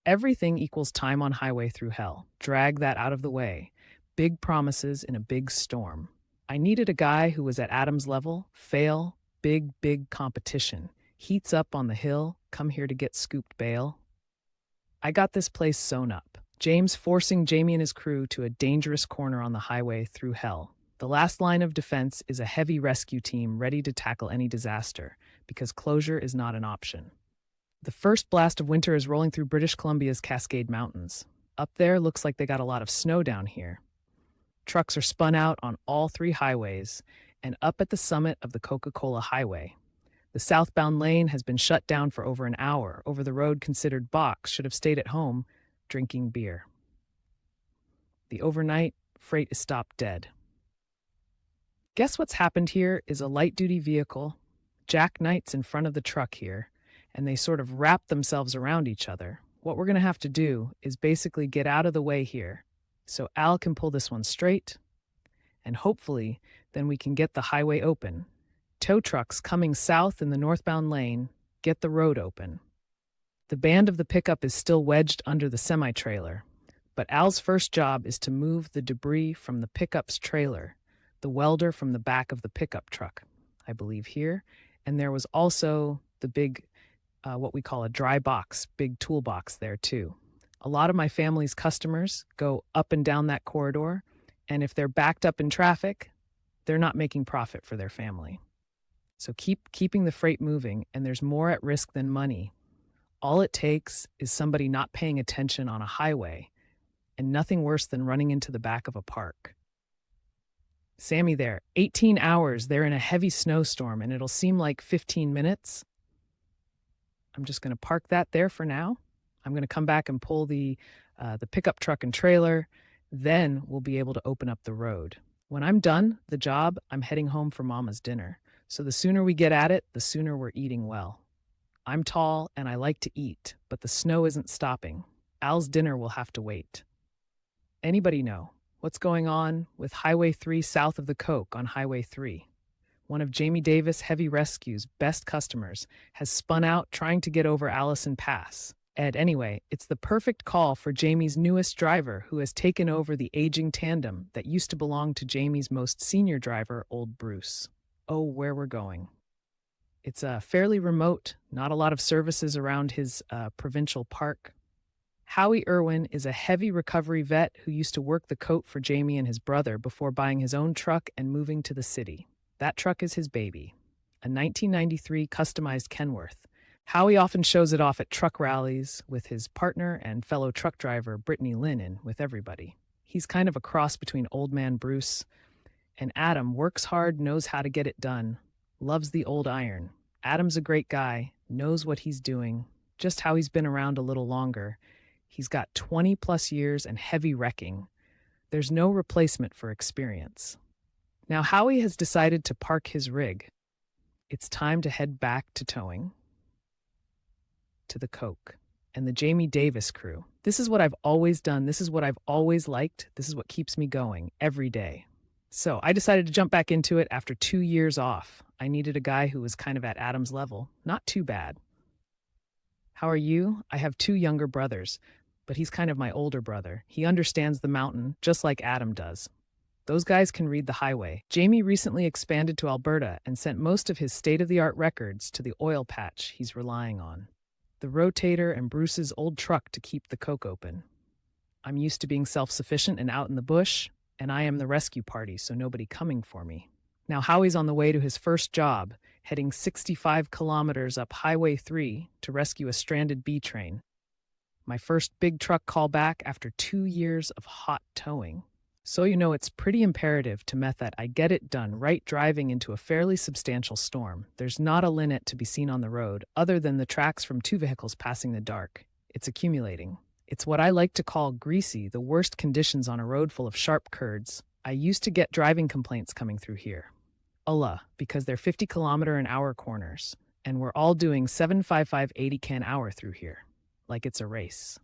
Everything equals time on highway through hell. Drag that out of the way. Big promises in a big storm. I needed a guy who was at Adam's level, fail, big competition. Heats up on the hill, come here to get scooped bail. I got this place sewn up. James forcing Jamie and his crew to a dangerous corner on the highway through hell. The last line of defense is a heavy rescue team ready to tackle any disaster, because closure is not an option. The first blast of winter is rolling through British Columbia's Cascade Mountains. Up there, looks like they got a lot of snow down here. Trucks are spun out on all three highways, and up at the summit of the Coquihalla Highway. The southbound lane has been shut down for over an hour. Over the road considered box should have stayed at home, drinking beer. The overnight freight is stopped dead. Guess what's happened here is a light-duty vehicle, Jack Knight's in front of the truck here, and they sort of wrap themselves around each other. What we're going to have to do is basically get out of the way here, so Al can pull this one straight, and hopefully then we can get the highway open. Tow trucks coming south in the northbound lane, get the road open. The band of the pickup is still wedged under the semi-trailer, but Al's first job is to move the debris from the pickup's trailer, the welder from the back of the pickup truck, I believe here, and there was also the big, what we call a dry box, big toolbox there too. A lot of my family's customers go up and down that corridor, and if they're backed up in traffic, they're not making profit for their family. So keeping the freight moving, and there's more at risk than money. All it takes is somebody not paying attention on a highway, and nothing worse than running into the back of a park. Sammy there, 18 hours, they're in a heavy snowstorm, and it'll seem like 15 minutes. I'm just going to park that there for now. I'm going to come back and pull the pickup truck and trailer. Then we'll be able to open up the road. When I'm done the job, I'm heading home for Mama's dinner. So the sooner we get at it, the sooner we're eating well. I'm tall and I like to eat, but the snow isn't stopping. Al's dinner will have to wait. Anybody know what's going on with Highway 3 south of the Coke on Highway 3? One of Jamie Davis Heavy Rescue's best customers has spun out trying to get over Allison Pass. Anyway, it's the perfect call for Jamie's newest driver who has taken over the aging tandem that used to belong to Jamie's most senior driver, old Bruce. Oh, where we're going. It's fairly remote, not a lot of services around his provincial park. Howie Irwin is a heavy recovery vet who used to work the coat for Jamie and his brother before buying his own truck and moving to the city. That truck is his baby, a 1993 customized Kenworth. Howie often shows it off at truck rallies with his partner and fellow truck driver Brittany Lynn and with everybody. He's kind of a cross between old man Bruce and Adam. Works hard, knows how to get it done, loves the old iron. Adam's a great guy, knows what he's doing, just how he's been around a little longer. He's got 20 plus years and heavy wrecking. There's no replacement for experience. Now Howie has decided to park his rig. It's time to head back to towing, to the Coke and the Jamie Davis crew. This is what I've always done. This is what I've always liked. This is what keeps me going every day. So I decided to jump back into it after 2 years off. I needed a guy who was kind of at Adam's level. Not too bad. How are you? I have 2 younger brothers, but he's kind of my older brother. He understands the mountain just like Adam does. Those guys can read the highway. Jamie recently expanded to Alberta and sent most of his state-of-the-art records to the oil patch he's relying on. The rotator and Bruce's old truck to keep the Coke open. I'm used to being self-sufficient and out in the bush, and I am the rescue party, so nobody coming for me. Now Howie's on the way to his first job, heading 65 kilometers up Highway 3 to rescue a stranded B train. My first big truck call back after 2 years of hot towing. So you know it's pretty imperative to me that I get it done right driving into a fairly substantial storm. There's not a linnet to be seen on the road, other than the tracks from 2 vehicles passing the dark. It's accumulating. It's what I like to call greasy, the worst conditions on a road full of sharp curds. I used to get driving complaints coming through here. Because they're 50-kilometer-an-hour corners, and we're all doing 755 80-can-hour through here. Like it's a race.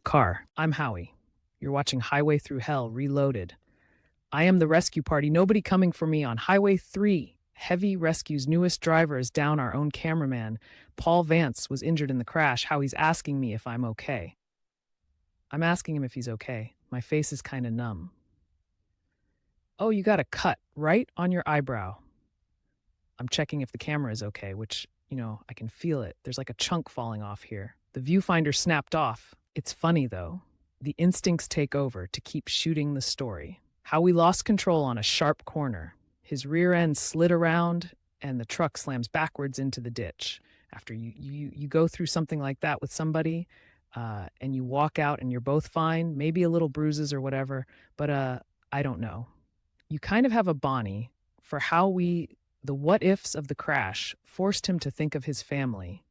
I'm Howie. You're watching Highway Thru Hell Reloaded. I am the rescue party. Nobody coming for me on Highway 3. Heavy Rescue's newest driver is down. Our own cameraman, Paul Vance, was injured in the crash. Howie's asking me if I'm okay. I'm asking him if he's okay. My face is kind of numb. Oh, you got a cut right on your eyebrow. I'm checking if the camera is okay, which, I can feel it. There's like a chunk falling off here. The viewfinder snapped off. It's funny, though. The instincts take over to keep shooting the story. How we lost control on a sharp corner. His rear end slid around, and the truck slams backwards into the ditch. After you go through something like that with somebody, and you walk out and you're both fine, maybe a little bruises or whatever, but I don't know. You kind of have a Bonnie for how the what ifs of the crash forced him to think of his family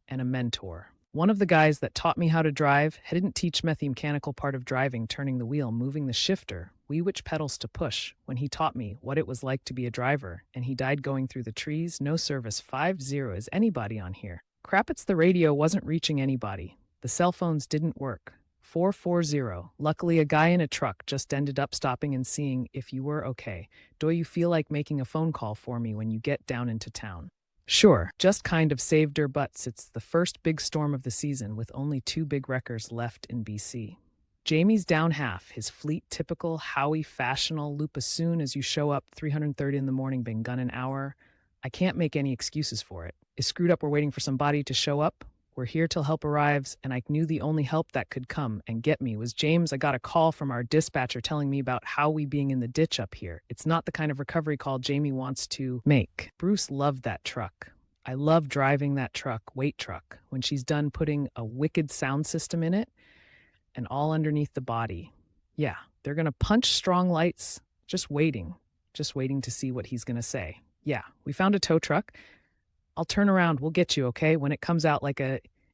and a mentor. One of the guys that taught me how to drive didn't teach me the mechanical part of driving, turning the wheel, moving the shifter, which pedals to push, when he taught me what it was like to be a driver, and he died going through the trees. No service. 50. Is anybody on here? Crap, it's the radio wasn't reaching anybody. The cell phones didn't work. 440. Luckily, a guy in a truck just ended up stopping and seeing if you were okay. Do you feel like making a phone call for me when you get down into town? Sure, just kind of saved her butts. It's the first big storm of the season with only 2 big wreckers left in BC. Jamie's down half, his fleet typical Howie fashional loop as soon as you show up 330 in the morning, been gone an hour. I can't make any excuses for it. Is screwed up, we're waiting for somebody to show up. We're here till help arrives, and I knew the only help that could come and get me was James. I got a call from our dispatcher telling me about Howie being in the ditch up here. It's not the kind of recovery call Jamie wants to make. Bruce loved that truck. I love driving that truck, weight truck, when she's done putting a wicked sound system in it and all underneath the body. Yeah, they're going to punch strong lights, just waiting to see what he's going to say. Yeah, we found a tow truck. I'll turn around, we'll get you, okay? When it comes out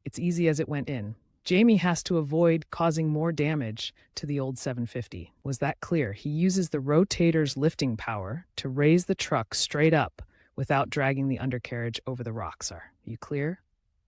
it's easy as it went in. Jamie has to avoid causing more damage to the old 750. Was that clear? He uses the rotator's lifting power to raise the truck straight up without dragging the undercarriage over the rocks. Are you clear?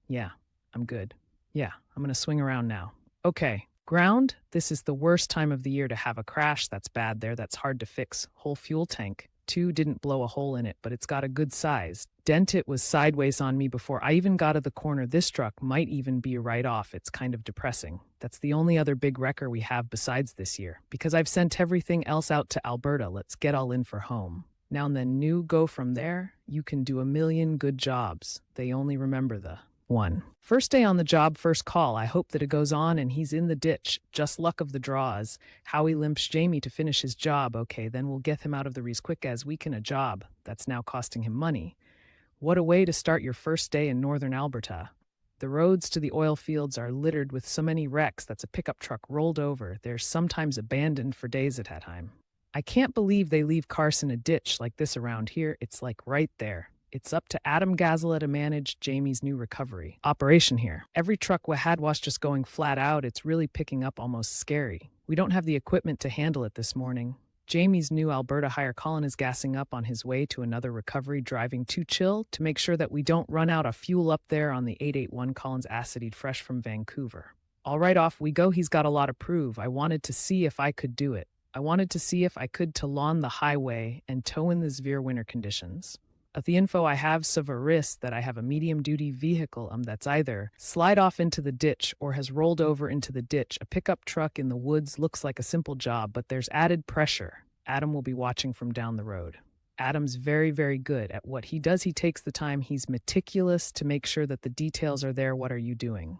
Yeah, I'm good. Yeah, I'm gonna swing around now. Okay, ground, this is the worst time of the year to have a crash. That's bad there, that's hard to fix. Whole fuel tank. 2 didn't blow a hole in it, but it's got a good size. Dent it was sideways on me before I even got to the corner. This truck might even be a write-off. It's kind of depressing. That's the only other big wrecker we have besides this year. Because I've sent everything else out to Alberta, let's get all in for home. Now and then go from there. You can do a million good jobs. They only remember the one. First day on the job, first call. I hope that it goes on and he's in the ditch. Just luck of the draws. Howie limps Jamie to finish his job. Okay, then we'll get him out of the rees quick as we can. A job that's now costing him money. What a way to start your first day in northern Alberta. The roads to the oil fields are littered with so many wrecks that's a pickup truck rolled over. They're sometimes abandoned for days at a time. I can't believe they leave cars in a ditch like this around here. It's like right there. It's up to Adam Gazala to manage Jamie's new recovery operation here. Every truck we had was just going flat out. It's really picking up, almost scary. We don't have the equipment to handle it this morning. Jamie's new Alberta hire Colin is gassing up on his way to another recovery, driving to chill to make sure that we don't run out of fuel up there on the 881 Colin's Acidity fresh from Vancouver. All right, off we go. He's got a lot to prove. I wanted to see if I could do it. I wanted to see if I could to lawn the highway and tow in the severe winter conditions. At the info I have of a risk that I have a medium-duty vehicle that's either slide off into the ditch or has rolled over into the ditch. A pickup truck in the woods looks like a simple job, but there's added pressure. Adam will be watching from down the road. Adam's very, very good at what he does. He takes the time. He's meticulous to make sure that the details are there. What are you doing?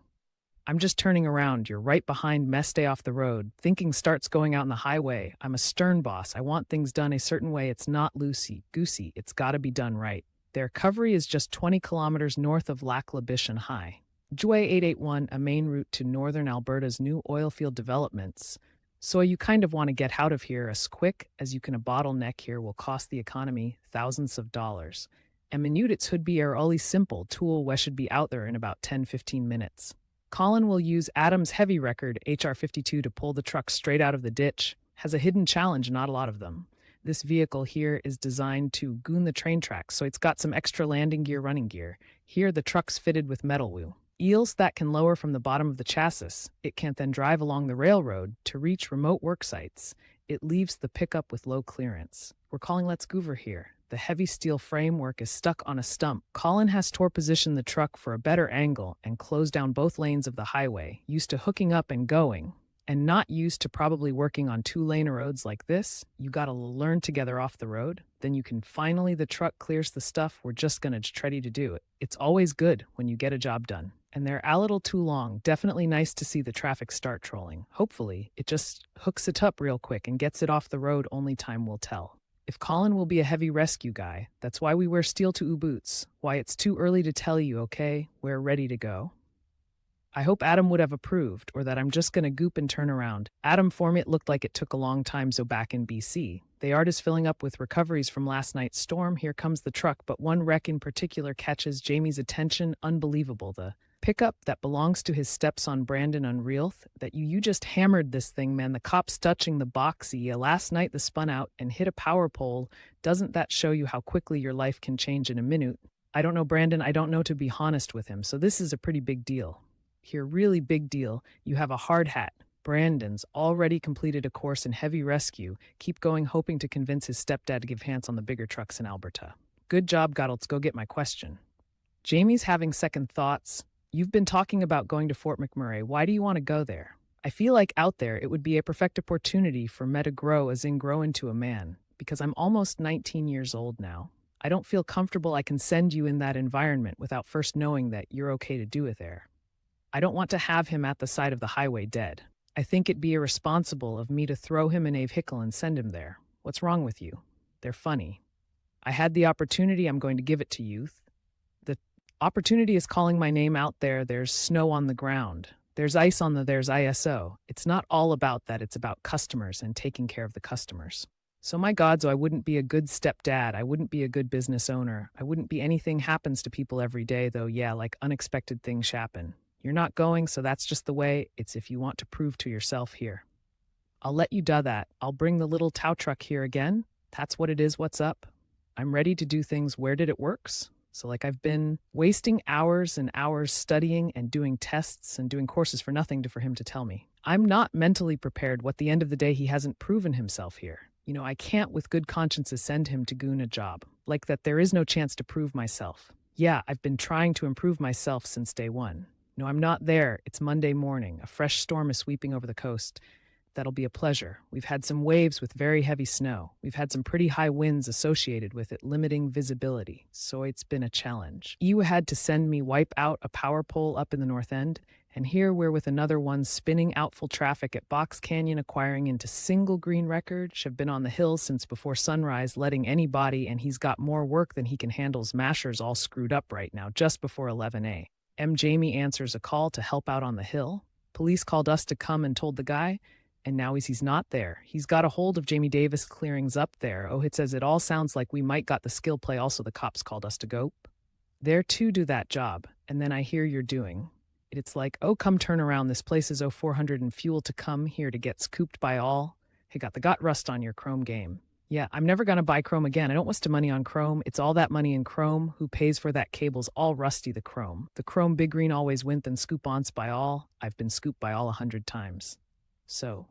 I'm just turning around. You're right behind me. Stay off the road. Thinking starts going out on the highway. I'm a stern boss. I want things done a certain way. It's not loosey-goosey. It's got to be done right. Their recovery is just 20 kilometers north of Lac La Biche and High. Highway 881, a main route to northern Alberta's new oil field developments. So you kind of want to get out of here as quick as you can. A bottleneck here will cost the economy thousands of dollars. And minutes should be only simple tool we should be out there in about 10-15 minutes. Colin will use Adam's heavy record HR52 to pull the truck straight out of the ditch. Has a hidden challenge, not a lot of them. This vehicle here is designed to goon the train tracks, so it's got some extra landing gear, running gear. Here the truck's fitted with metal wheel. Eels that can lower from the bottom of the chassis. It can then drive along the railroad to reach remote work sites. It leaves the pickup with low clearance. We're calling Let's Goover here. The heavy steel framework is stuck on a stump. Colin has positioned the truck for a better angle and closed down both lanes of the highway, used to hooking up and going. and not used to probably working on two-lane roads like this. You gotta learn together off the road. Then you can finally, the truck clears the stuff. We're just gonna ready to do it. It's always good when you get a job done. And they're a little too long. Definitely nice to see the traffic start trolling. Hopefully, it just hooks it up real quick and gets it off the road. Only time will tell. If Colin will be a heavy rescue guy, that's why we wear steel-toe boots. Why it's too early to tell you, okay? We're ready to go. I hope Adam would have approved, or that I'm just gonna goop and turn around. Adam for me, it looked like it took a long time, so back in BC. The yard is filling up with recoveries from last night's storm. Here comes the truck, but one wreck in particular catches Jamie's attention. Unbelievable. The pickup that belongs to his stepson Brandon, unreal that you just hammered this thing, man. The cops touching the boxy. Last night the spun out and hit a power pole. Doesn't that show you how quickly your life can change in a minute? I don't know Brandon, I don't know, to be honest with him, so this is a pretty big deal. Here, really big deal. You have a hard hat. Brandon's already completed a course in heavy rescue. Keep going, hoping to convince his stepdad to give hands on the bigger trucks in Alberta. Good job, God. Let's go get my question. Jamie's having second thoughts. You've been talking about going to Fort McMurray. Why do you want to go there? I feel like out there it would be a perfect opportunity for me to grow, as in grow into a man, because I'm almost 19 years old now. I don't feel comfortable I can send you in that environment without first knowing that you're okay to do it there. I don't want to have him at the side of the highway dead. I think it'd be irresponsible of me to throw him in a vehicle and send him there. What's wrong with you? They're funny. I had the opportunity, I'm going to give it to you. The opportunity is calling my name out there. There's snow on the ground. There's ice on there's ISO. It's not all about that. It's about customers and taking care of the customers. So my God, so I wouldn't be a good stepdad. I wouldn't be a good business owner. I wouldn't be anything happens to people every day, though. Yeah, like unexpected things happen. You're not going, so that's just the way. It's if you want to prove to yourself here. I'll let you do that. I'll bring the little tow truck here again. That's what it is. What's up? I'm ready to do things. Where did it works? So like I've been wasting hours and hours studying and doing tests and doing courses for nothing for him to tell me. I'm not mentally prepared. What the end of the day, he hasn't proven himself here. You know, I can't with good consciences send him to goon a job. Like that there is no chance to prove myself. Yeah, I've been trying to improve myself since day one. No, I'm not there. It's Monday morning. A fresh storm is sweeping over the coast. That'll be a pleasure. We've had some waves with very heavy snow. We've had some pretty high winds associated with it, limiting visibility. So it's been a challenge. You had to send me wipe out a power pole up in the north end, and here we're with another one spinning out full traffic at Box Canyon, acquiring into single green record. Have been on the hill since before sunrise, letting anybody, and he's got more work than he can handle. Mashers all screwed up right now, just before 11 a.m. Jamie answers a call to help out on the hill. Police called us to come and told the guy, and now he's not there. He's got a hold of Jamie Davis clearings up there. Oh, it says it all sounds like we might got the skill play. Also, the cops called us to go there to do that job. And then I hear you're doing. It's like, oh, come turn around. This place is 400 and fuel to come here to get scooped by all. Hey, got rust on your Chrome game. Yeah, I'm never going to buy Chrome again. I don't waste money on Chrome. It's all that money in Chrome. Who pays for that cable's all rusty, the Chrome. The Chrome big green always went and scoop ons by all. I've been scooped by all 100 times. So